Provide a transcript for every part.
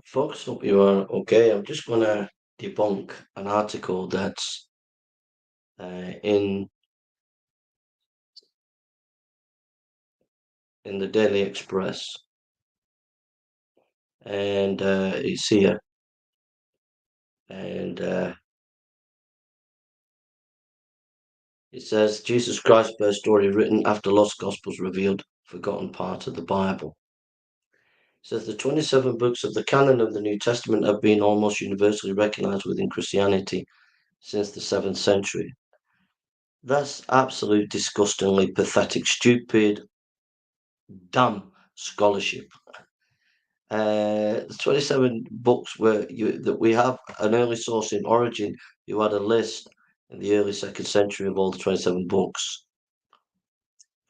Folks, hope you are okay. I'm just going to debunk an article that's in the Daily Express, and it's here, and it says Jesus Christ birth story written after lost Gospels revealed forgotten part of the Bible. It says the 27 books of the canon of the New Testament have been almost universally recognized within Christianity since the 7th century. That's absolute, disgustingly pathetic, stupid, dumb scholarship. 27 books that we have an early source in Origin. You had a list in the early 2nd century of all the 27 books.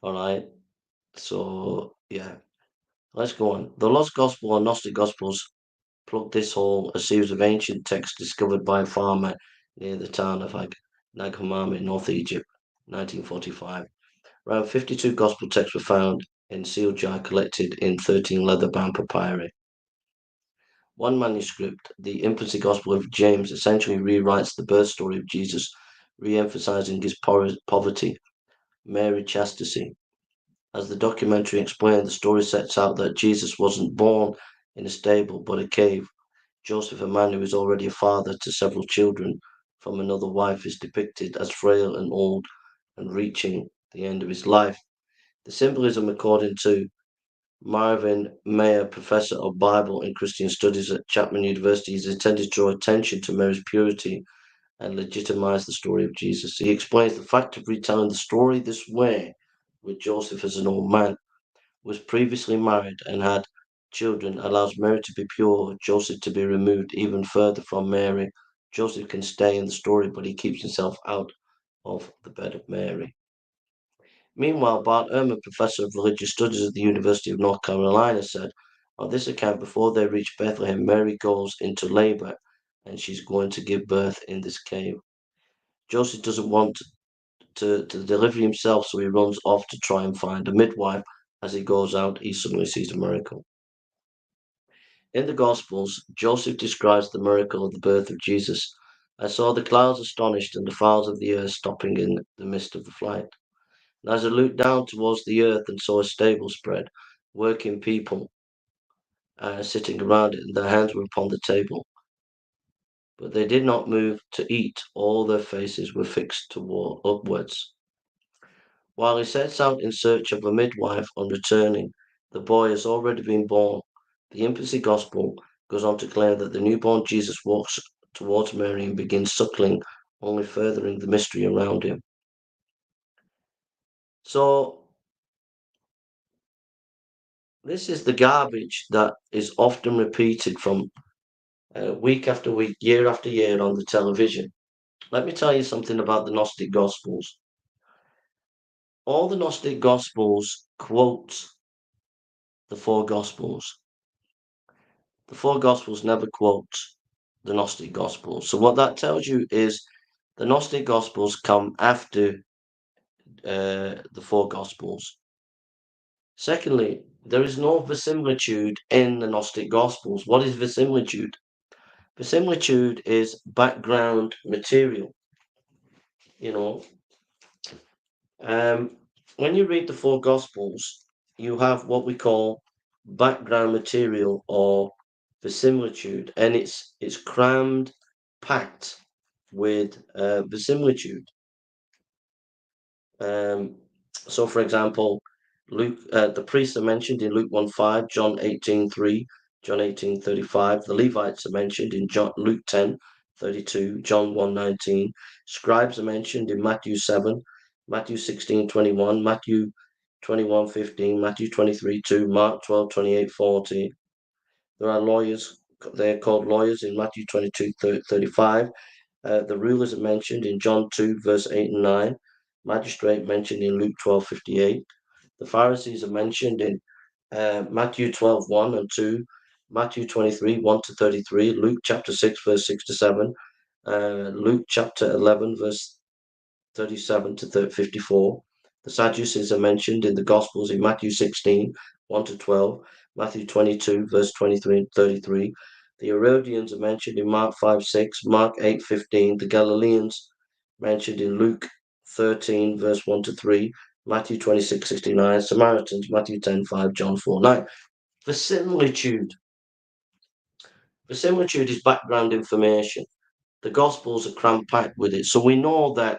All right. So, yeah, let's go on. The Lost Gospel or Gnostic Gospels plug this hole, a series of ancient texts discovered by a farmer near the town of Nag Hammadi, North Egypt, 1945. Around 52 gospel texts were found in sealed jar collected in 13 leather-bound papyri. One manuscript, the Infancy Gospel of James, essentially rewrites the birth story of Jesus, re-emphasizing his poverty, Mary chastity. As the documentary explained, the story sets out that Jesus wasn't born in a stable but a cave. Joseph, a man who is already a father to several children from another wife, is depicted as frail and old and reaching the end of his life. The symbolism, according to Marvin Mayer, professor of Bible and Christian Studies at Chapman University, is intended to draw attention to Mary's purity and legitimize the story of Jesus. He explains the fact of retelling the story this way, with Joseph as an old man, was previously married and had children, allows Mary to be pure, Joseph to be removed even further from Mary. Joseph can stay in the story, but he keeps himself out of the bed of Mary. Meanwhile, Bart Ehrman, professor of religious studies at the University of North Carolina, said, on this account, before they reach Bethlehem, Mary goes into labor and she's going to give birth in this cave. Joseph doesn't want to deliver himself, so he runs off to try and find a midwife. As he goes out, he suddenly sees a miracle. In the Gospels, Joseph describes the miracle of the birth of Jesus. I saw the clouds astonished and the fowls of the air stopping in the midst of the flight. And as I looked down towards the earth and saw a stable spread, working people sitting around it, and their hands were upon the table. But they did not move to eat, all their faces were fixed toward upwards. While he sets out in search of a midwife on returning, the boy has already been born. The Infancy Gospel goes on to claim that the newborn Jesus walks towards Mary and begins suckling, only furthering the mystery around him. So, this is the garbage that is often repeated from week after week, year after year on the television. Let me tell you something about the Gnostic Gospels. All the Gnostic Gospels quote the four Gospels. The four Gospels never quote the Gnostic Gospels. So what that tells you is the Gnostic Gospels come after the four Gospels. Secondly, there is no verisimilitude in the Gnostic Gospels. What is verisimilitude? Verisimilitude is background material. You know, um, when you read the four Gospels, you have what we call background material or verisimilitude, and it's crammed, packed with verisimilitude. So, for example, Luke, the priests are mentioned in Luke 1:5, John 18:3, John 18:35. The Levites are mentioned in Luke 10:32, John 1:19. Scribes are mentioned in Matthew 7, Matthew 16:21, Matthew 21:15, Matthew 23:2, Mark 12:28-40. There are lawyers, they're called lawyers in Matthew 22:35. The rulers are mentioned in John 2, verse 8 and 9. Magistrate mentioned in Luke 12:58. The Pharisees are mentioned in Matthew 12:1 and 2, Matthew 23, 1 to 33, Luke chapter 6, verse 6 to 7, Luke chapter 11, verse 37 to 54. The Sadducees are mentioned in the Gospels in Matthew 16, 1 to 12, Matthew 22, verse 23 and 33. The Herodians are mentioned in Mark 5:6, Mark 8:15. The Galileans mentioned in Luke 13, verse 1 to 3, Matthew 26:69. Samaritans, Matthew 10:5, John 4:9. Verisimilitude. Verisimilitude is background information. The Gospels are cram-packed with it. So we know that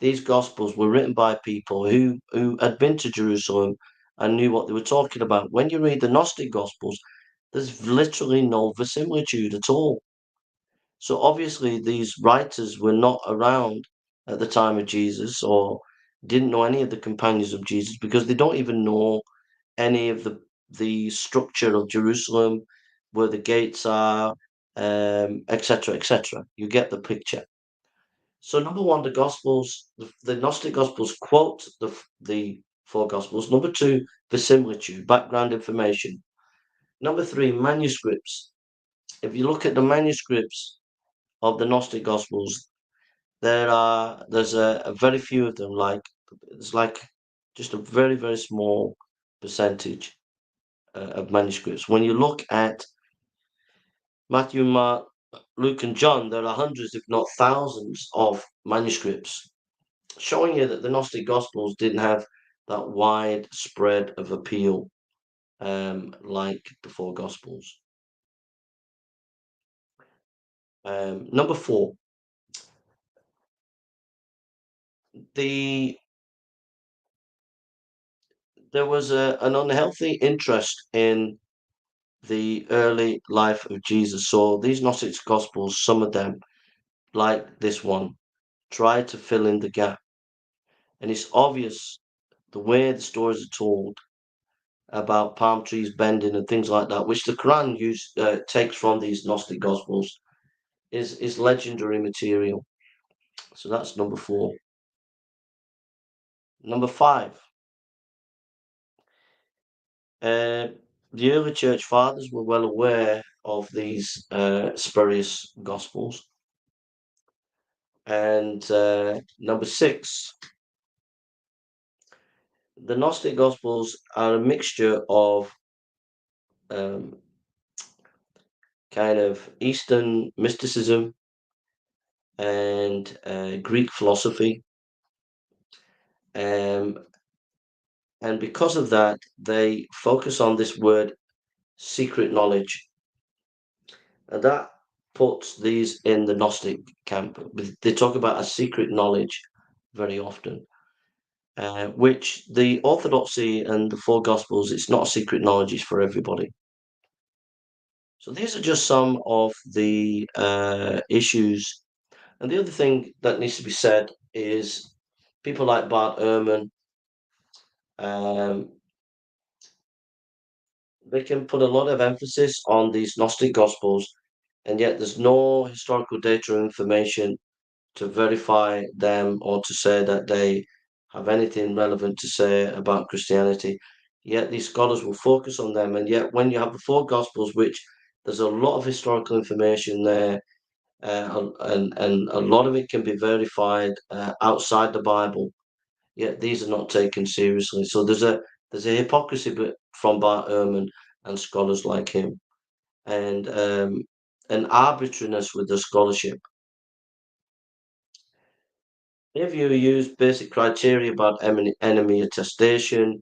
these Gospels were written by people who had been to Jerusalem and knew what they were talking about. When you read the Gnostic Gospels, there's literally no verisimilitude at all. So obviously, these writers were not around at the time of Jesus or didn't know any of the companions of Jesus because they don't even know any of the structure of Jerusalem, where the gates are, etc., etc. You get the picture. So number one, the Gospels, the Gnostic Gospels quote the four Gospels. Number two, verisimilitude, background information. Number three, manuscripts. If you look at the manuscripts of the Gnostic Gospels, there's a very few of them. Like it's like just a very small percentage of manuscripts. When you look at Matthew, Mark, Luke, and John, there are hundreds, if not thousands, of manuscripts, showing you that the Gnostic Gospels didn't have that wide spread of appeal like the four Gospels. Number four, there was an unhealthy interest in the early life of Jesus. So these Gnostic Gospels, some of them, like this one, try to fill in the gap. And it's obvious the way the stories are told about palm trees bending and things like that, which the Quran takes from these Gnostic Gospels, is legendary material. So that's number four. Number five, uh, the early church fathers were well aware of these spurious Gospels. And number six, the Gnostic Gospels are a mixture of um, kind of Eastern mysticism and Greek philosophy. Um, and because of that, they focus on this word secret knowledge. And that puts these in the Gnostic camp. They talk about a secret knowledge very often, which the Orthodoxy and the four Gospels, it's not a secret knowledge, it's for everybody. So these are just some of the issues. And the other thing that needs to be said is people like Bart Ehrman, um, they can put a lot of emphasis on these Gnostic Gospels, and yet there's no historical data or information to verify them or to say that they have anything relevant to say about Christianity. Yet these scholars will focus on them, and yet when you have the four Gospels, which there's a lot of historical information there, and a lot of it can be verified outside the Bible. Yet these are not taken seriously. So there's a hypocrisy from Bart Ehrman and scholars like him, and an arbitrariness with the scholarship. If you use basic criteria about enemy attestation,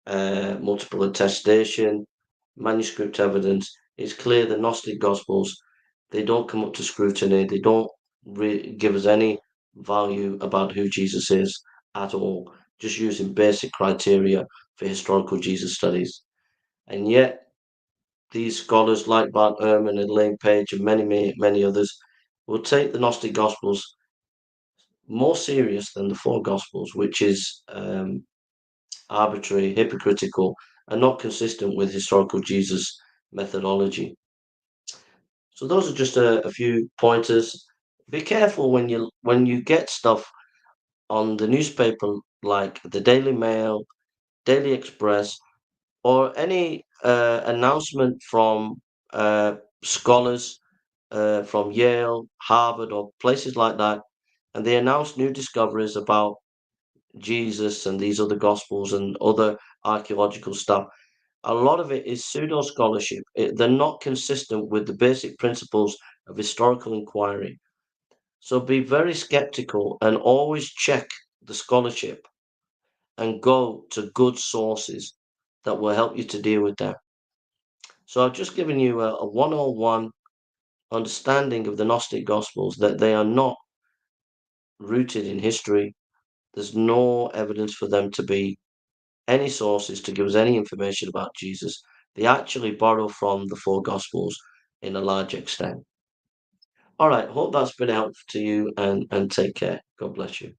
multiple attestation, manuscript evidence, it's clear the Gnostic Gospels, they don't come up to scrutiny. They don't give us any value about who Jesus is at all, just using basic criteria for historical Jesus studies. And yet, these scholars like Bart Ehrman and Elaine Page and many others will take the Gnostic Gospels more serious than the four Gospels, which is arbitrary, hypocritical, and not consistent with historical Jesus methodology. So those are just a few pointers. Be careful when you get stuff on the newspaper like the Daily Mail, Daily Express, or any announcement from scholars from Yale, Harvard, or places like that, and they announce new discoveries about Jesus and these other Gospels and other archaeological stuff. a lot of it is pseudo scholarship. They're not consistent with the basic principles of historical inquiry. So be very skeptical and always check the scholarship and go to good sources that will help you to deal with them. So I've just given you a 101 understanding of the Gnostic Gospels, that they are not rooted in history. There's no evidence for them to be any sources to give us any information about Jesus. They actually borrow from the four Gospels in a large extent. All right, hope that's been helpful to you, and take care. God bless you.